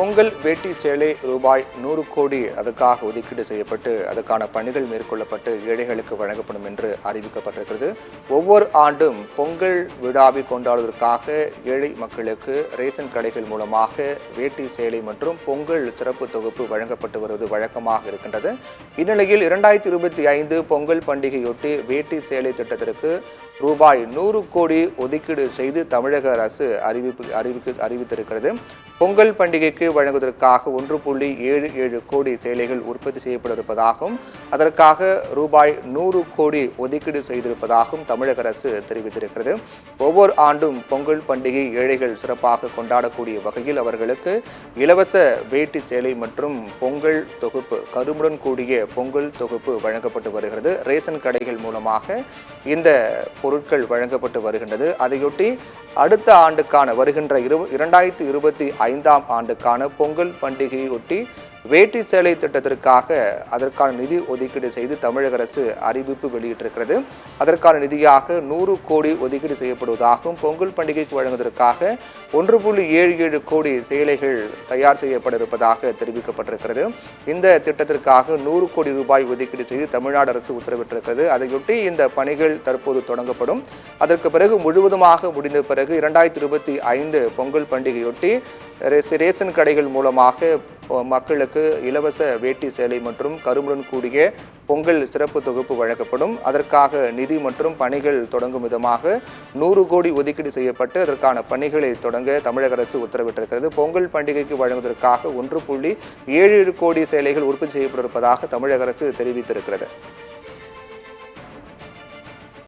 பொங்கல் வேட்டி சேலை ரூபாய் 100 கோடி அதுக்காக ஒதுக்கீடு செய்யப்பட்டு அதுக்கான பணிகள் மேற்கொள்ளப்பட்டு ஏழைகளுக்கு வழங்கப்படும் என்று அறிவிக்கப்பட்டிருக்கிறது. ஒவ்வொரு ஆண்டும் பொங்கல் விழாவை கொண்டாடுவதற்காக ஏழை மக்களுக்கு ரேஷன் கடைகள் மூலமாக வேட்டி சேலை மற்றும் பொங்கல் சிறப்பு தொகுப்பு வழங்கப்பட்டு வருவது வழக்கமாக இருக்கின்றது. இந்நிலையில் 2025 பொங்கல் பண்டிகையொட்டி வேட்டி சேலை திட்டத்திற்கு ரூபாய் 100 கோடி ஒதுக்கீடு செய்து தமிழக அரசு அறிவித்திருக்கிறது. பொங்கல் பண்டிகைக்கு வழங்குவதற்காக 1.77 கோடி சேலைகள் உற்பத்தி செய்யப்பட்டிருப்பதாகவும் அதற்காக ரூபாய் 100 கோடி ஒதுக்கீடு செய்திருப்பதாகவும் தமிழக அரசு தெரிவித்திருக்கிறது. ஒவ்வொரு ஆண்டும் பொங்கல் பண்டிகை ஏழைகள் சிறப்பாக கொண்டாடக்கூடிய வகையில் அவர்களுக்கு இலவச வேட்டி சேலை மற்றும் பொங்கல் தொகுப்பு கரும்புடன் கூடிய பொங்கல் தொகுப்பு வழங்கப்பட்டு வருகிறது. ரேஷன் கடைகள் மூலமாக இந்த பொருட்கள் வழங்கப்பட்டு வருகின்றது. அதையொட்டி அடுத்த ஆண்டுக்கான வருகின்ற 2025 ஆண்டுக்கான பொங்கல் பண்டிகையொட்டி வேட்டி சேலை திட்டத்திற்காக அதற்கான நிதி ஒதுக்கீடு செய்து தமிழக அரசு அறிவிப்பு வெளியிட்டிருக்கிறது. அதற்கான நிதியாக 100 கோடி ஒதுக்கீடு செய்யப்படுவதாகவும் பொங்கல் பண்டிகைக்கு வழங்குவதற்காக 1.77 கோடி சேலைகள் தயார் செய்யப்பட இருப்பதாக தெரிவிக்கப்பட்டிருக்கிறது. இந்த திட்டத்திற்காக 100 கோடி ரூபாய் ஒதுக்கீடு செய்து தமிழ்நாடு அரசு உத்தரவிட்டிருக்கிறது. அதையொட்டி இந்த பணிகள் தற்போது தொடங்கப்படும். அதற்கு பிறகு முழுவதுமாக முடிந்த பிறகு 2025 பொங்கல் பண்டிகையொட்டி ரேஷன் கடைகள் மூலமாக மக்களுக்கு இலவச வேட்டி சேலை மற்றும் கரும்புடன் கூடிய பொங்கல் சிறப்பு தொகுப்பு வழங்கப்படும். அதற்காக நிதி மற்றும் பணிகள் தொடங்கும் விதமாக 100 கோடி ஒதுக்கீடு செய்யப்பட்டு அதற்கான பணிகளை தொடங்க தமிழக அரசு உத்தரவிட்டிருக்கிறது. பொங்கல் பண்டிகைக்கு வழங்குவதற்காக 1.77 கோடி சேலைகள் உற்பத்தி செய்யப்பட்டிருப்பதாக தமிழக அரசு தெரிவித்திருக்கிறது.